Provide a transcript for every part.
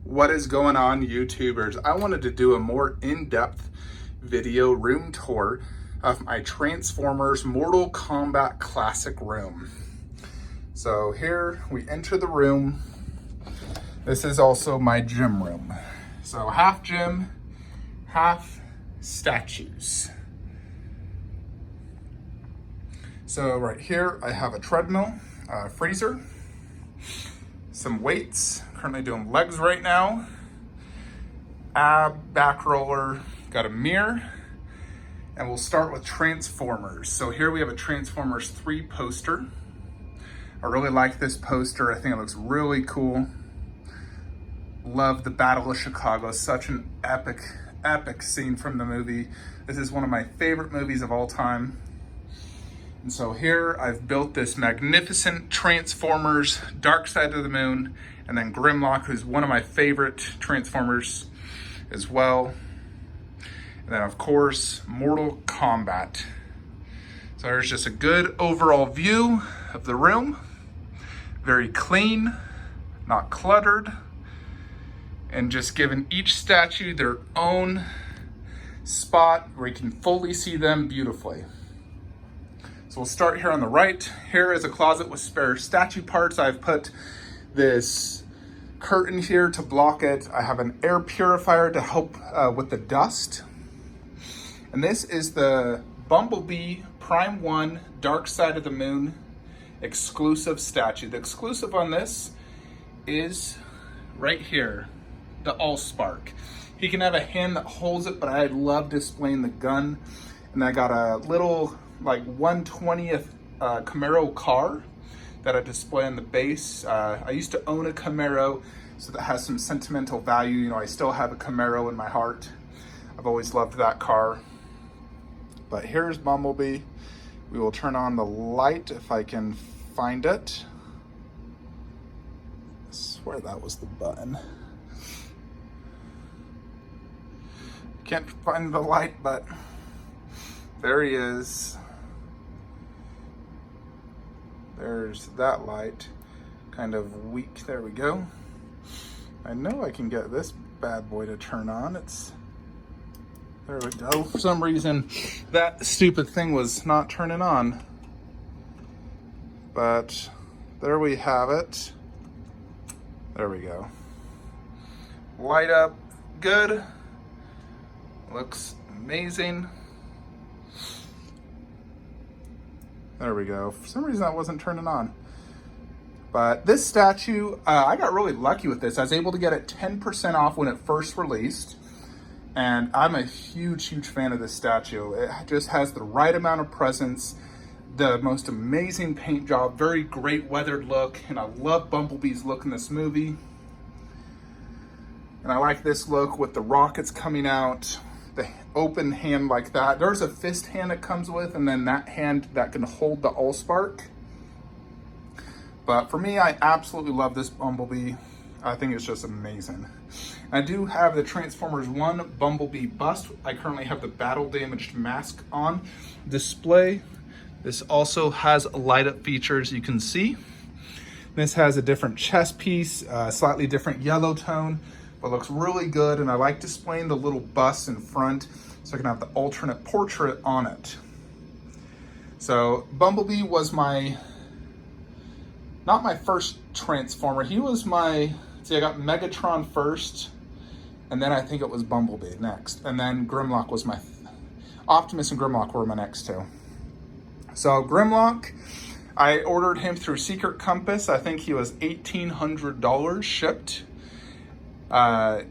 What is going on, YouTubers? I wanted to do a more in-depth video room tour of my Transformers Mortal Kombat Classic room. So here we enter the room. This is also my gym room. So half gym, half statues. So right here I have a treadmill, a freezer, some weights. Currently doing legs right now. Ab, back roller, got a mirror. And we'll start with Transformers. So here we have a Transformers 3 poster. I really like this poster. I think it looks really cool. Love the Battle of Chicago. Such an epic scene from the movie. This is one of my favorite movies of all time. And so here I've built this magnificent Transformers Dark Side of the Moon, and then Grimlock, who's one of my favorite Transformers as well. And then of course, Mortal Kombat. So there's just a good overall view of the room. Very clean, not cluttered, and just giving each statue their own spot where you can fully see them beautifully. So we'll start here on the right. Here is a closet with spare statue parts. I've put this curtain here to block it. I have an air purifier to help with the dust. And this is the Bumblebee Prime 1 Dark Side of the Moon exclusive statue. The exclusive on this is right here, the Allspark. He can have a hand that holds it, but I love displaying the gun. And I got a little like 1/20th Camaro car that I display on the base. I used to own a Camaro, so that has some sentimental value. You know, I still have a Camaro in my heart. I've always loved that car. But here's Bumblebee. We will turn on the light if I can find it. I swear that was the button. Can't find the light, but there he is. There's that light, kind of weak. There we go. I know I can get this bad boy to turn on. There we go. For some reason, that stupid thing was not turning on. But there we have it. There we go. Light up, good. Looks amazing. There we go. For some reason that wasn't turning on. But this statue, I got really lucky with this. I was able to get it 10% off when it first released. And I'm a huge fan of this statue. It just has the right amount of presence, the most amazing paint job, very great weathered look. And I love Bumblebee's look in this movie. And I like this look with the rockets coming out. The open hand like that. There's a fist hand it comes with, and then that hand that can hold the Allspark. But for me, I absolutely love this Bumblebee. I think it's just amazing. I do have the Transformers 1 Bumblebee bust. I currently have the battle damaged mask on display. This also has light up features you can see. This has a different chest piece, slightly different yellow tone, but looks really good. And I like displaying the little bust in front so I can have the alternate portrait on it. So Bumblebee was not my first Transformer. He was I got Megatron first, and then I think it was Bumblebee next. And then Grimlock was Optimus and Grimlock were my next two. So Grimlock, I ordered him through Secret Compass. I think he was $1,800 shipped. The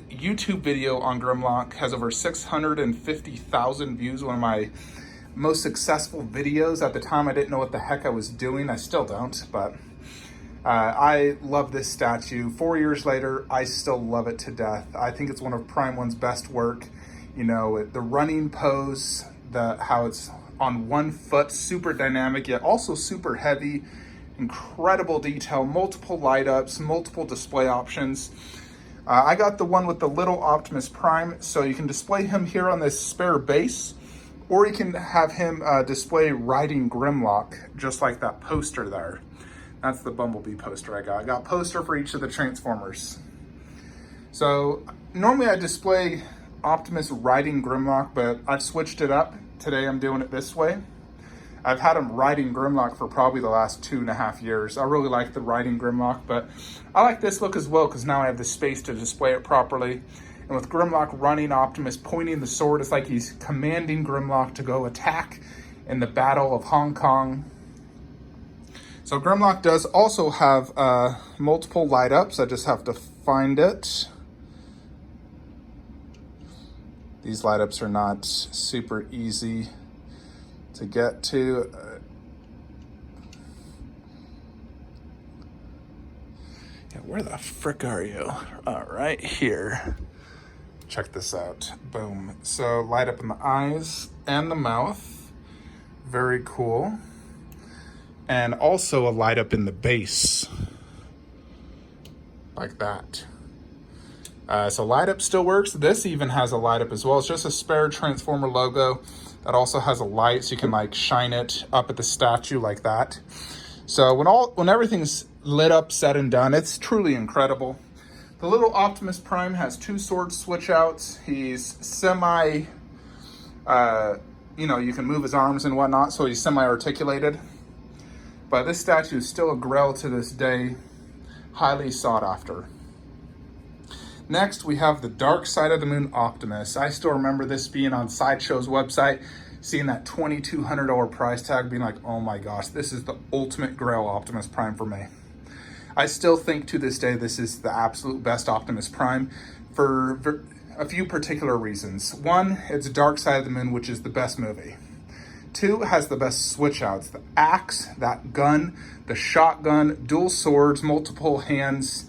YouTube video on Grimlock has over 650,000 views. One of my most successful videos. At the time, I didn't know what the heck I was doing. I still don't, but I love this statue. 4 years later, I still love it to death. I think it's one of Prime 1's best work. You know, the running pose, how it's on one foot, super dynamic, yet also super heavy. Incredible detail, multiple light ups, multiple display options. I got the one with the little Optimus Prime, so you can display him here on this spare base, or you can have him display riding Grimlock, just like that poster there. That's the Bumblebee poster I got. I got a poster for each of the Transformers. So normally I display Optimus riding Grimlock, but I've switched it up. Today I'm doing it this way. I've had him riding Grimlock for probably the last 2.5 years. I really like the riding Grimlock, but I like this look as well because now I have the space to display it properly. And with Grimlock running, Optimus pointing the sword, it's like he's commanding Grimlock to go attack in the Battle of Hong Kong. So Grimlock does also have multiple light ups. I just have to find it. These light ups are not super easy to get to. Yeah, where the frick are you? Right here. Check this out. Boom. So light up in the eyes and the mouth. Very cool. And also a light up in the base. Like that. So light up still works. This even has a light up as well. It's just a spare Transformer logo that also has a light, so you can like shine it up at the statue like that. So when everything's lit up, said and done, it's truly incredible. The little Optimus Prime has 2 sword switch outs. He's semi, you can move his arms and whatnot, so he's semi-articulated. But this statue is still a grail to this day, highly sought after. Next, we have the Dark Side of the Moon Optimus. I still remember this being on Sideshow's website, seeing that $2,200 price tag, being like, oh my gosh, this is the ultimate grail Optimus Prime for me. I still think to this day this is the absolute best Optimus Prime for a few particular reasons. One, it's Dark Side of the Moon, which is the best movie. 2, it has the best switch outs. The axe, that gun, the shotgun, dual swords, multiple hands.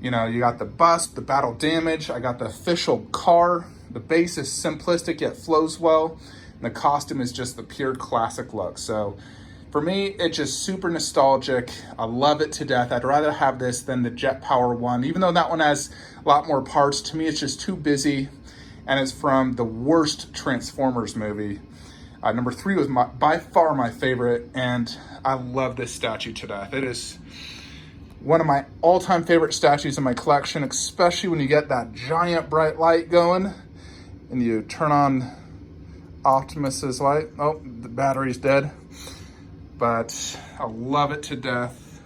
You got the bust, the battle damage. I got the official car. The base is simplistic yet flows well. And the costume is just the pure classic look. So for me, it's just super nostalgic. I love it to death. I'd rather have this than the Jet Power one. Even though that one has a lot more parts, to me it's just too busy. And it's from the worst Transformers movie. Number 3 was by far my favorite. And I love this statue to death. It is one of my all-time favorite statues in my collection, especially when you get that giant bright light going and you turn on Optimus's light. Oh, the battery's dead. But I love it to death.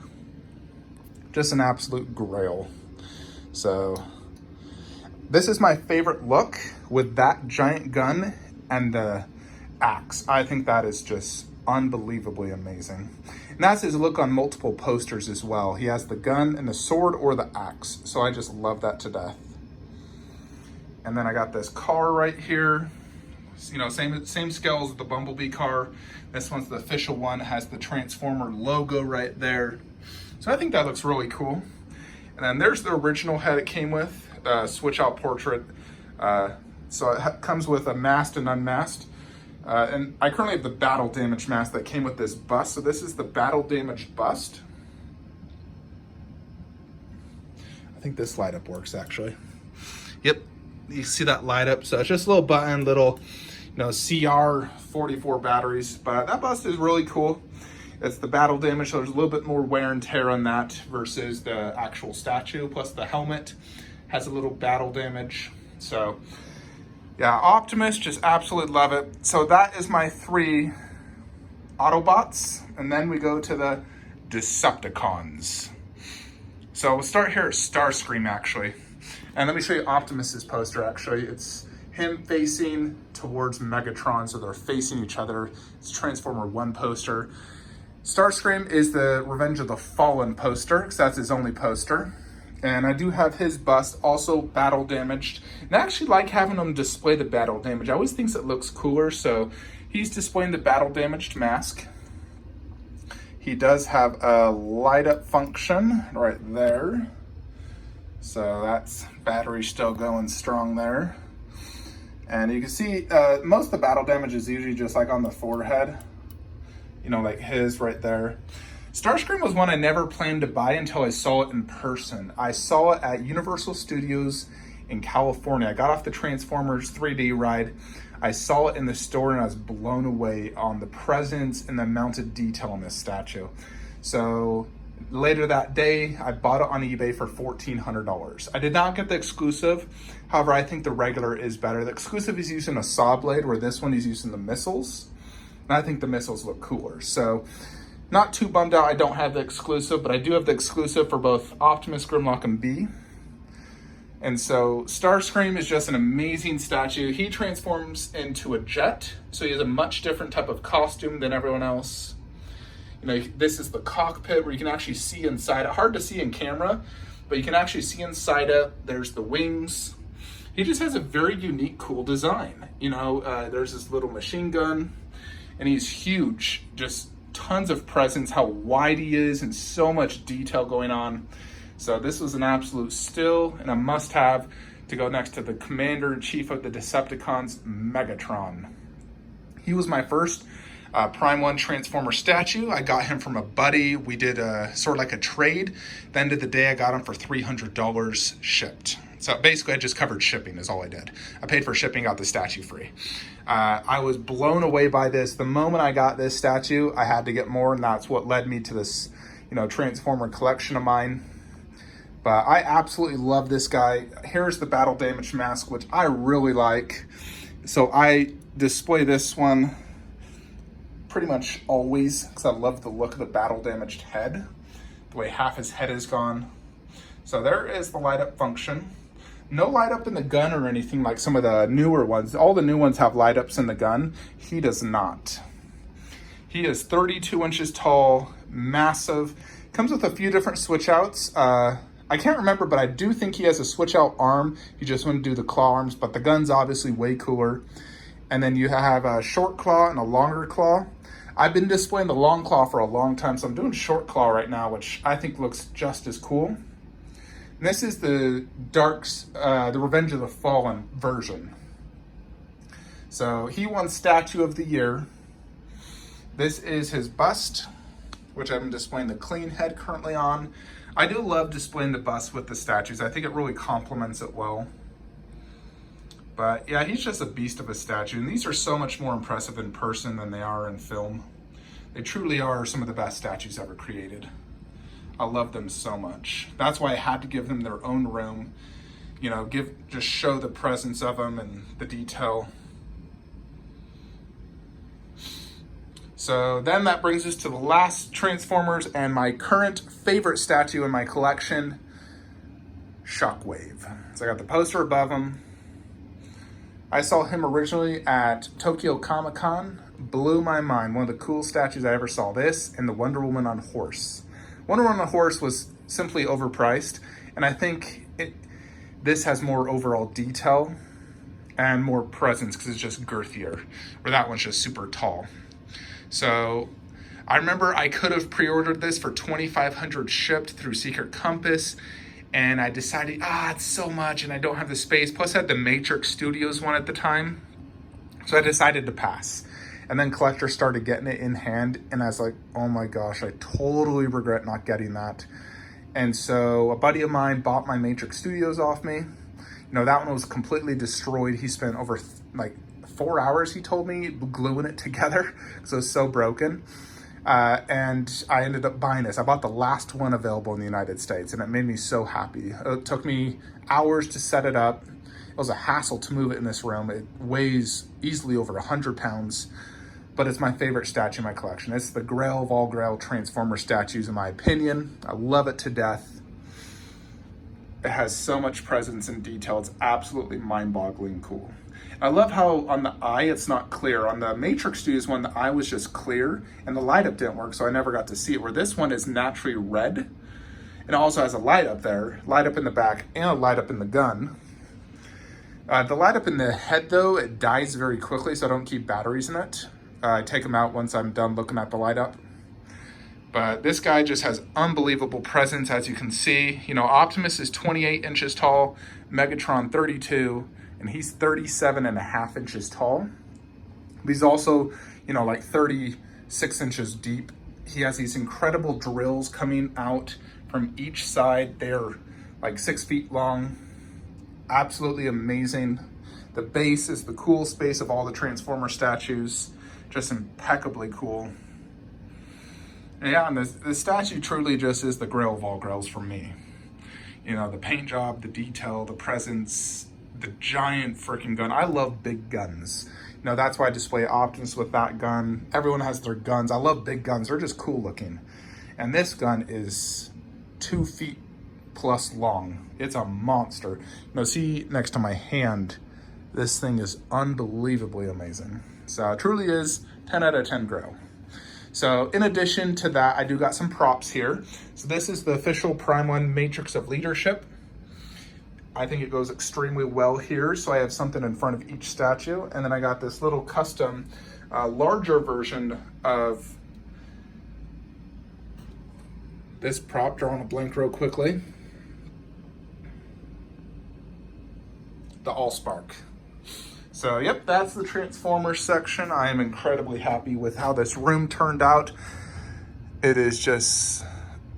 Just an absolute grail. So this is my favorite look with that giant gun and the axe. I think that is just unbelievably amazing. And that's his look on multiple posters as well. He has the gun and the sword or the axe. So I just love that to death. And then I got this car right here. Same scale as the Bumblebee car. This one's the official one. It has the Transformer logo right there. So I think that looks really cool. And then there's the original head it came with, switch out portrait. So it comes with a masked and unmasked. And I currently have the battle damage mask that came with this bust. So this is the battle damaged bust. I think this light up works actually. Yep, you see that light up. So it's just a little button, little, CR44 batteries. But that bust is really cool. It's the battle damage, so there's a little bit more wear and tear on that versus the actual statue. Plus the helmet has a little battle damage. So yeah, Optimus, just absolutely love it. So that is my 3 Autobots. And then we go to the Decepticons. So we'll start here at Starscream, actually. And let me show you Optimus's poster, actually. It's him facing towards Megatron, so they're facing each other. It's Transformer 1 poster. Starscream is the Revenge of the Fallen poster, because that's his only poster. And I do have his bust also battle damaged. And I actually like having him display the battle damage. I always think it looks cooler, so he's displaying the battle damaged mask. He does have a light up function right there. So that's battery still going strong there. And you can see most of the battle damage is usually just like on the forehead. Like his right there. Starscream was one I never planned to buy until I saw it in person. I saw it at Universal Studios in California. I got off the Transformers 3D ride. I saw it in the store and I was blown away on the presence and the amount of detail in this statue. So Later that day, I bought it on eBay for $1,400. I did not get the exclusive. However, I think the regular is better. The exclusive is using a saw blade, where this one is using the missiles. And I think the missiles look cooler. So not too bummed out I don't have the exclusive, but I do have the exclusive for both Optimus, Grimlock, and Bee. And so Starscream is just an amazing statue. He transforms into a jet, so he has a much different type of costume than everyone else. You know, this is the cockpit where you can actually see inside it. Hard to see in camera, but you can actually see inside it. There's the wings. He just has a very unique, cool design. You know, there's this little machine gun, and he's huge. Just tons of presence, how wide he is, and so much detail going on. So this was an absolute steal and a must-have to go next to the Commander-in-Chief of the Decepticons, Megatron. He was my first Prime 1 Transformer statue. I got him from a buddy. We did sort of like a trade. The end of the day, I got him for $300 shipped. So basically, I just covered shipping is all I did. I paid for shipping, got the statue free. I was blown away by this. The moment I got this statue, I had to get more, and that's what led me to this, you know, Transformer collection of mine. But I absolutely love this guy. Here's the battle damage mask, which I really like. So I display this one pretty much always because I love the look of the battle damaged head, the way half his head is gone. So there is the light up function. No light up in the gun or anything like some of the newer ones. All the new ones have light ups in the gun. He does not. He is 32 inches tall, massive. Comes with a few different switch outs. I can't remember, but I do think he has a switch out arm. You just want to do the claw arms, but the gun's obviously way cooler. And then you have a short claw and a longer claw. I've been displaying the long claw for a long time, so I'm doing short claw right now, which I think looks just as cool. And this is the the Revenge of the Fallen version. So he won Statue of the Year. This is his bust, which I'm displaying the clean head currently on. I do love displaying the bust with the statues. I think it really complements it well. But yeah, he's just a beast of a statue. And these are so much more impressive in person than they are in film. They truly are some of the best statues ever created. I love them so much. That's why I had to give them their own room. You know, just show the presence of them and the detail. So then that brings us to the last Transformers and my current favorite statue in my collection, Shockwave. So I got the poster above him. I saw him originally at Tokyo Comic-Con. Blew my mind. One of the coolest statues I ever saw. This and the Wonder Woman on horse. Wonder Woman on horse was simply overpriced, and I think this has more overall detail and more presence because it's just girthier, where that one's just super tall. So I remember I could have pre-ordered this for $2,500 shipped through Secret Compass, and I decided, it's so much and I don't have the space. Plus I had the Matrix Studios one at the time. So I decided to pass. And then collectors started getting it in hand, and I was like, oh my gosh, I totally regret not getting that. And so a buddy of mine bought my Matrix Studios off me. You know, that one was completely destroyed. He spent over like 4 hours, he told me, gluing it together because it was so broken. And I ended up buying this. I bought the last one available in the United States, and it made me so happy. It took me hours to set it up. It was a hassle to move it in this room. It weighs easily over 100 pounds, but it's my favorite statue in my collection. It's the grail of all grail Transformer statues, in my opinion. I love it to death. It has so much presence and detail. It's absolutely mind-boggling cool. I love how on the eye, it's not clear. On the Matrix Studios one, the eye was just clear and the light up didn't work, so I never got to see it, where this one is naturally red. And it also has a light up there, light up in the back, and a light up in the gun. The light up in the head, though, it dies very quickly, so I don't keep batteries in it. I take them out once I'm done looking at the light up. But this guy just has unbelievable presence, as you can see. You know, Optimus is 28 inches tall, Megatron 32, and he's 37.5 inches tall. But he's also, you know, like 36 inches deep. He has these incredible drills coming out from each side. They're like 6 feet long. Absolutely amazing. The base is the coolest base of all the Transformer statues. Just impeccably cool. Yeah, and the statue truly just is the grail of all grails for me. You know, the paint job, the detail, the presence, the giant freaking gun. I love big guns. You know, that's why I display Optimus with that gun. Everyone has their guns. I love big guns. They're just cool looking. And this gun is 2 feet plus long. It's a monster. You know, see next to my hand, this thing is unbelievably amazing. So it truly is 10 out of 10 grail. So in addition to that, I do got some props here. So this is the official Prime 1 Matrix of Leadership. I think it goes extremely well here. So I have something in front of each statue. And then I got this little custom, larger version of this prop, drawing a blank real quickly. The Allspark. So yep, that's the Transformers section. I am incredibly happy with how this room turned out. It is just,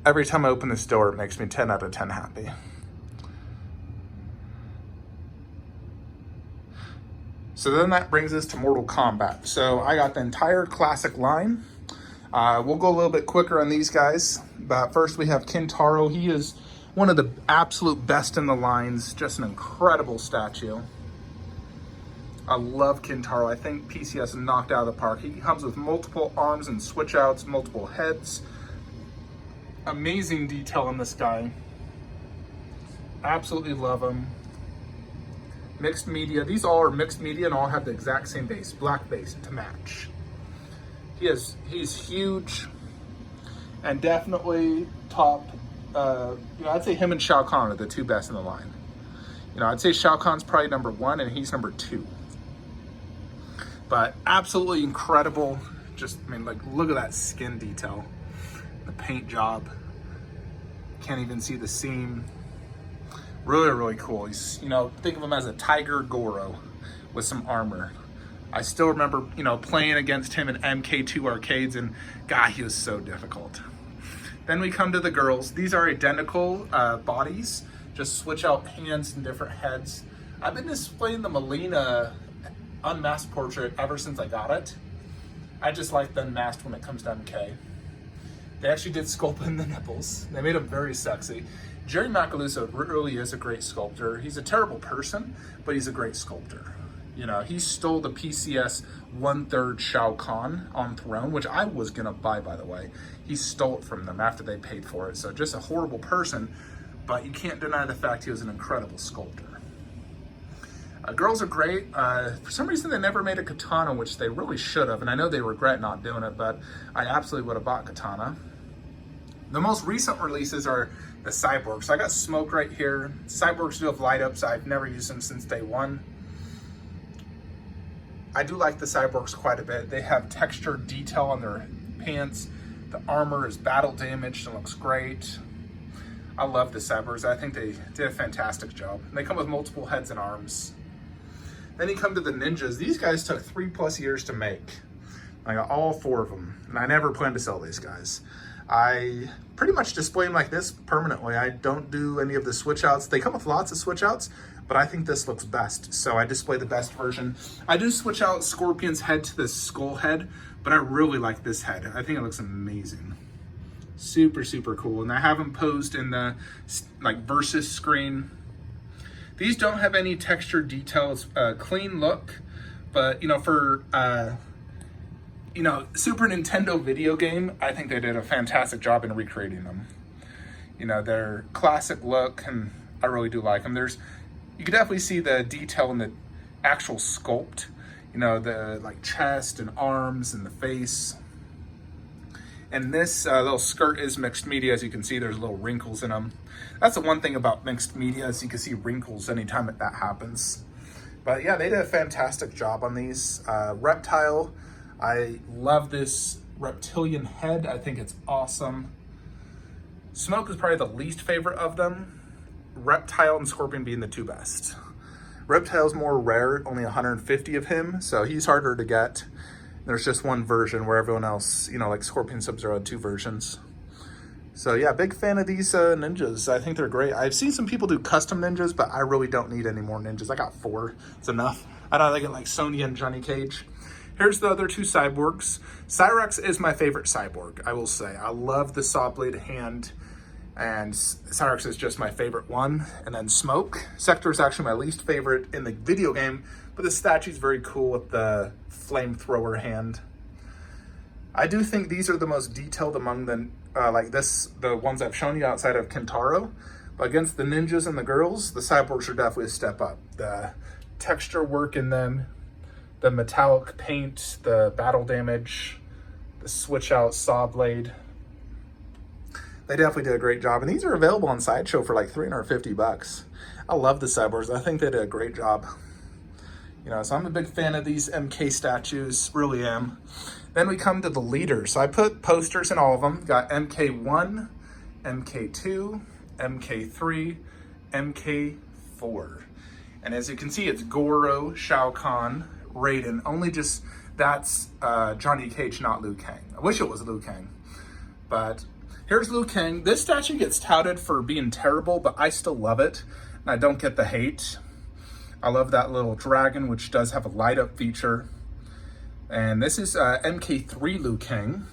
every time I open this door, it makes me 10 out of 10 happy. So then that brings us to Mortal Kombat. So I got the entire classic line. We'll go a little bit quicker on these guys. But first we have Kintaro. He is one of the absolute best in the lines. Just an incredible statue. I love Kintaro. I think PCS knocked out of the park. He comes with multiple arms and switch outs, multiple heads. Amazing detail on this guy. Absolutely love him. Mixed media. These all are mixed media and all have the exact same base, black base to match. He's huge and definitely top. I'd say him and Shao Kahn are the 2 best in the line. I'd say Shao Kahn's probably number 1 and he's number 2. But absolutely incredible. Just, look at that skin detail. The paint job. Can't even see the seam. Really, really cool. He's, think of him as a Tiger Goro with some armor. I still remember, playing against him in MK2 arcades, and God, he was so difficult. Then we come to the girls. These are identical bodies, just switch out hands and different heads. I've been displaying the Mileena unmasked portrait ever since I got it. I just like the unmasked when it comes to MK. They actually did sculpt in the nipples. They made them very sexy. Jerry Macaluso really is a great sculptor. He's a terrible person, but he's a great sculptor. He stole the PCS 1/3 Shao Kahn on Throne, which I was gonna buy, by the way. He stole it from them after they paid for it. So just a horrible person, but you can't deny the fact he was an incredible sculptor. Girls are great. For some reason, they never made a Katana, which they really should have, and I know they regret not doing it, but I absolutely would have bought Katana. The most recent releases are the cyborgs. So I got Smoke right here. Cyborgs do have light ups. I've never used them since day 1. I do like the cyborgs quite a bit. They have textured detail on their pants. The armor is battle damaged and looks great. I love the cyborgs. I think they did a fantastic job. And they come with multiple heads and arms. Then you come to the ninjas. These guys took 3+ years to make. I got all 4 of them, and I never plan to sell these guys. I pretty much display them like this permanently. I don't do any of the switch outs. They come with lots of switch outs, but I think this looks best, so I display the best version. I do switch out Scorpion's head to the skull head, but I really like this head. I think it looks amazing. Super, super cool. And I have them posed in the versus screen. These don't have any texture details, clean look, but for Super Nintendo video game, I think they did a fantastic job in recreating them. Their classic look, and I really do like them. You can definitely see the detail in the actual sculpt, the chest and arms and the face. And this little skirt is mixed media. As you can see, there's little wrinkles in them. That's the one thing about mixed media, is you can see wrinkles anytime that happens. But yeah, they did a fantastic job on these. Reptile, I love this reptilian head. I think it's awesome. Smoke is probably the least favorite of them. Reptile and Scorpion being the 2 best. Reptile's more rare, only 150 of him, so he's harder to get. There's just 1 version, where everyone else, like Scorpion Sub-Zero had 2 versions. So yeah, big fan of these ninjas. I think they're great. I've seen some people do custom ninjas, but I really don't need any more ninjas. I got 4, it's enough. I don't think it like Sonya and Johnny Cage. Here's the other two cyborgs. Cyrex is my favorite cyborg, I will say. I love the saw blade hand, and Cyrex is just my favorite one. And then Smoke. Sector is actually my least favorite in the video game, but the statue's very cool with the flamethrower hand. I do think these are the most detailed among the, the ones I've shown you outside of Kintaro. But against the ninjas and the girls, the cyborgs are definitely a step up. The texture work in them, the metallic paint, the battle damage, the switch out saw blade. They definitely did a great job. And these are available on Sideshow for like $350. I love the cyborgs. I think they did a great job. You know, so I'm a big fan of these MK statues, really am. Then we come to the leaders. So I put posters in all of them. Got MK1, MK2, MK3, MK4. And as you can see, it's Goro, Shao Kahn, Raiden. Only just, that's Johnny Cage, not Liu Kang. I wish it was Liu Kang. But here's Liu Kang. This statue gets touted for being terrible, but I still love it. And I don't get the hate. I love that little dragon, which does have a light up feature. And this is MK3 Liu Kang.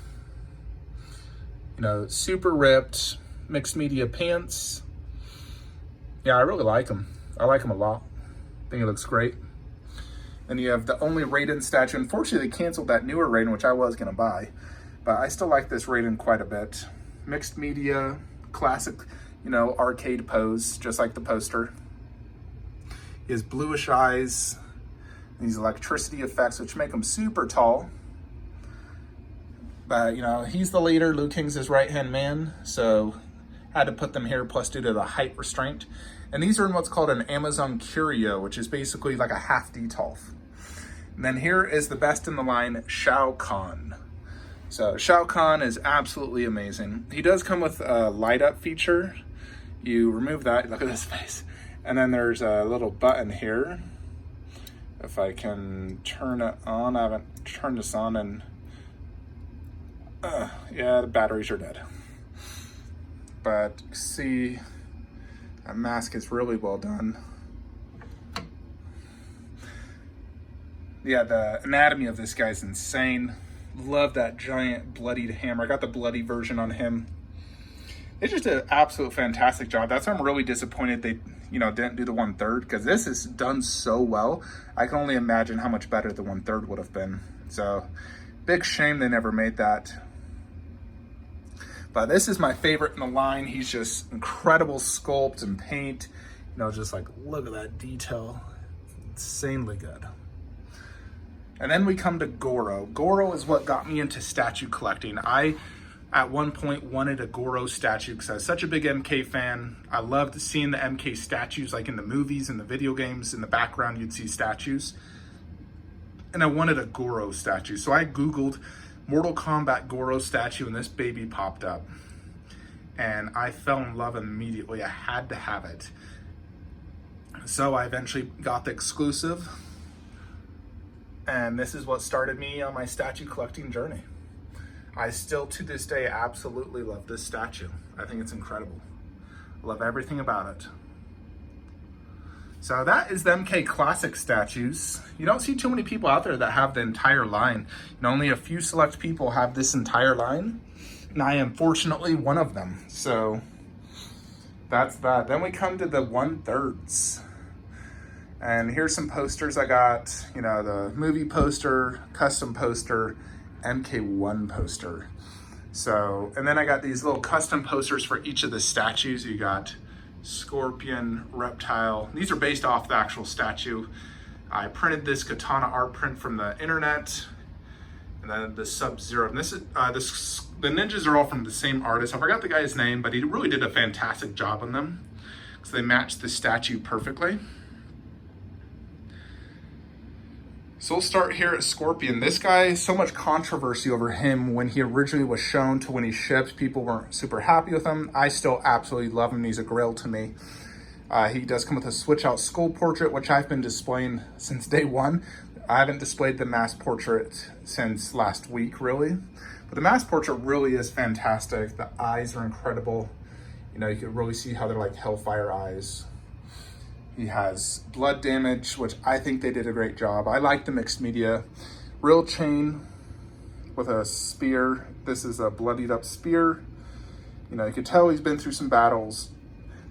You know, super ripped, mixed media pants. Yeah, I really like him. I like him a lot. I think he looks great. Then you have the only Raiden statue. Unfortunately, they canceled that newer Raiden, which I was gonna buy. But I still like this Raiden quite a bit. Mixed media, classic, you know, arcade pose, just like the poster. He has bluish eyes, these electricity effects, which make him super tall. But, you know, he's the leader. Liu Kang's his right-hand man, so had to put them here, plus due to the height restraint. And these are in what's called an Amazon Curio, which is basically like a half detolf. And then here is the best in the line, Shao Kahn. So Shao Kahn is absolutely amazing. He does come with a light up feature. You remove that, look at this face. And then there's a little button here. If I can turn it on, I haven't turned this on, and yeah, the batteries are dead. But see, that mask is really well done. Yeah, the anatomy of this guy's insane. Love that giant bloodied hammer. I got the bloody version on him. They just did an absolute fantastic job. That's why I'm really disappointed they, you know, didn't do the 1/3, because this is done so well. I can only imagine how much better the 1/3 would have been. So big shame they never made that. But this is my favorite in the line. He's just incredible sculpt and paint. You know, just like, look at that detail. Insanely good. And then we come to Goro. Goro is what got me into statue collecting. I, at one point, wanted a Goro statue because I was such a big MK fan. I loved seeing the MK statues, like in the movies and the video games. In the background, you'd see statues. And I wanted a Goro statue. So I Googled Mortal Kombat Goro statue, and this baby popped up. And I fell in love immediately. I had to have it. So I eventually got the exclusive. And this is what started me on my statue collecting journey. I still, to this day, absolutely love this statue. I think it's incredible. Love everything about it. So that is the MK Classic statues. You don't see too many people out there that have the entire line. And only a few select people have this entire line. And I am fortunately one of them. So that's that. Then we come to the 1/3s. And here's some posters I got. You know, the movie poster, custom poster, MK1 poster. So, and then I got these little custom posters for each of the statues. You got Scorpion, Reptile. These are based off the actual statue. I printed this katana art print from the internet. And then the Sub-Zero. And this is, the ninjas are all from the same artist. I forgot the guy's name, but he really did a fantastic job on them, because they matched the statue perfectly. So we'll start here at Scorpion. This guy, so much controversy over him when he originally was shown to when he shipped. People weren't super happy with him. I still absolutely love him. He's a grail to me. He does come with a switch out skull portrait, which I've been displaying since day one. I haven't displayed the mass portrait since last week, really. But the mass portrait really is fantastic. The eyes are incredible. You know, you can really see how they're like hellfire eyes. He has blood damage, which I think they did a great job. I like the mixed media. Real chain with a spear. This is a bloodied up spear. You know, you can tell he's been through some battles.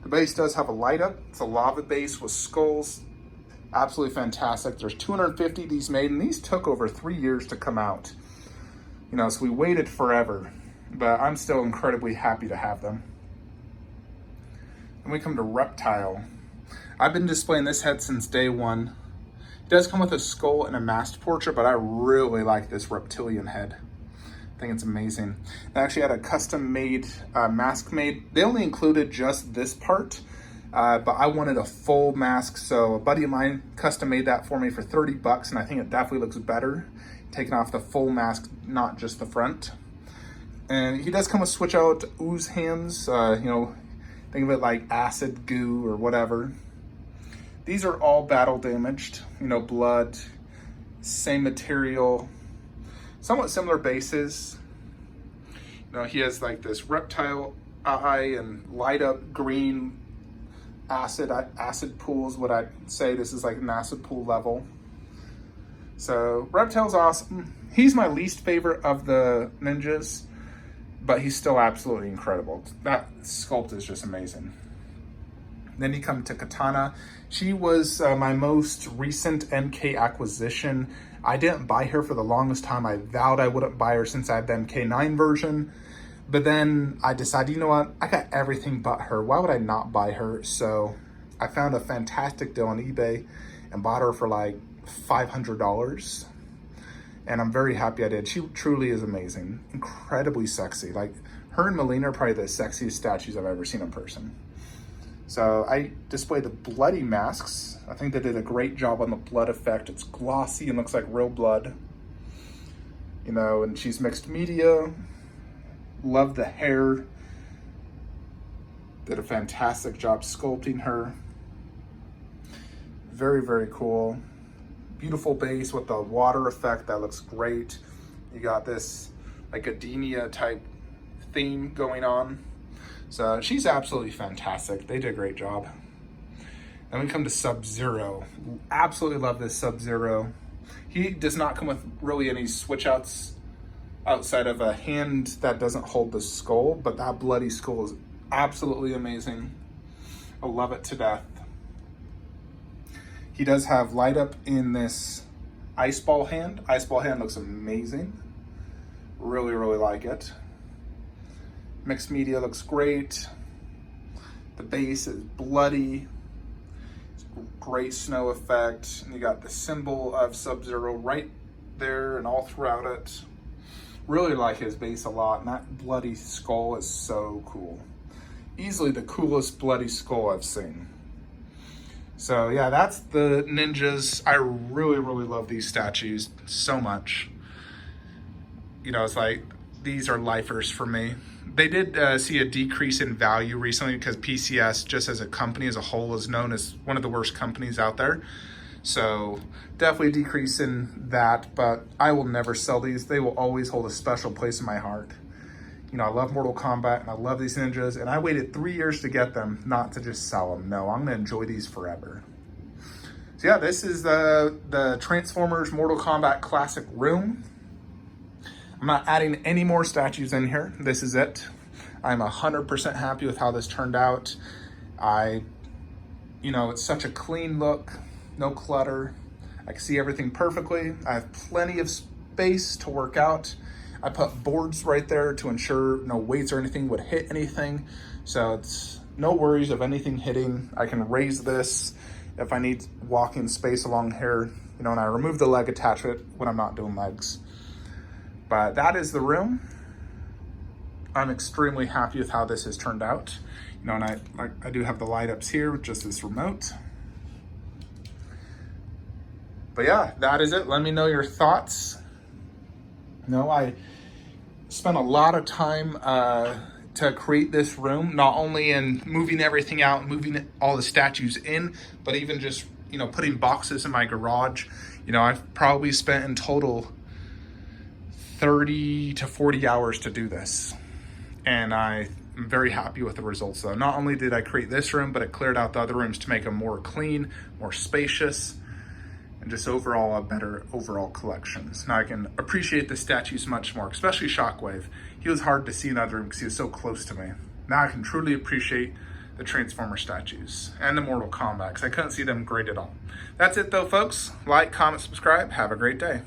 The base does have a light up. It's a lava base with skulls. Absolutely fantastic. There's 250 of these made, and these took over 3 years to come out. You know, so we waited forever, but I'm still incredibly happy to have them. And we come to Reptile. I've been displaying this head since day one. It does come with a skull and a masked portrait, but I really like this reptilian head. I think it's amazing. I actually had a custom made mask made. They only included just this part, but I wanted a full mask, so a buddy of mine custom made that for me for 30 bucks, and I think it definitely looks better taking off the full mask, not just the front. And he does come with switch out ooze hands, you know, think of it like acid, goo, or whatever. These are all battle damaged, you know, blood, same material, somewhat similar bases. You know, he has like this reptile eye and light up green acid pools. What I'd say this is like an acid pool level. So Reptile's awesome. He's my least favorite of the ninjas, but he's still absolutely incredible. That sculpt is just amazing. Then you come to Katana. She was my most recent MK acquisition. I didn't buy her for the longest time. I vowed I wouldn't buy her since I had the MK9 version. But then I decided, you know what? I got everything but her. Why would I not buy her? So I found a fantastic deal on eBay and bought her for like $500. And I'm very happy I did. She truly is amazing. Incredibly sexy. Like, her and Mileena are probably the sexiest statues I've ever seen in person. So I displayed the bloody masks. I think they did a great job on the blood effect. It's glossy and looks like real blood. You know, and she's mixed media. Love the hair. Did a fantastic job sculpting her. Very, very cool. Beautiful base with the water effect. That looks great. You got this like Adenia type theme going on. So she's absolutely fantastic. They did a great job. Then we come to Sub-Zero. Absolutely love this Sub-Zero. He does not come with really any switch outs outside of a hand that doesn't hold the skull, but that bloody skull is absolutely amazing. I love it to death. He does have light up in this ice ball hand. Ice ball hand looks amazing. Really, really like it. Mixed media looks great. The base is bloody. It's great snow effect. And you got the symbol of Sub-Zero right there and all throughout it. Really like his base a lot, and that bloody skull is so cool. Easily the coolest bloody skull I've seen. So yeah, that's the ninjas. I really, really love these statues so much. You know, it's like, these are lifers for me. They did see a decrease in value recently because PCS, just as a company as a whole, is known as one of the worst companies out there. So definitely a decrease in that, but I will never sell these. They will always hold a special place in my heart. You know, I love Mortal Kombat and I love these ninjas, and I waited 3 years to get them, not to just sell them. No, I'm gonna enjoy these forever. So yeah, this is the Transformers Mortal Kombat Classic room. I'm not adding any more statues in here. This is it. I'm 100% happy with how this turned out. You know, it's such a clean look, no clutter. I can see everything perfectly. I have plenty of space to work out. I put boards right there to ensure no weights or anything would hit anything. So it's no worries of anything hitting. I can raise this if I need walking space along here, you know, and I remove the leg attachment when I'm not doing legs. But that is the room. I'm extremely happy with how this has turned out. You know, and I do have the light ups here with just this remote. But yeah, that is it. Let me know your thoughts. You know, I spent a lot of time to create this room, not only in moving everything out, moving all the statues in, but even just, you know, putting boxes in my garage. You know, I've probably spent in total 30 to 40 hours to do this. And I'm very happy with the results though. Not only did I create this room, but it cleared out the other rooms to make them more clean, more spacious. and just overall a better overall collection. So now I can appreciate the statues much more, especially Shockwave. He was hard to see in the other room because he was so close to me. Now I can truly appreciate the Transformer statues and the Mortal Kombat because I couldn't see them great at all. That's it though, folks. Like, comment, subscribe. Have a great day.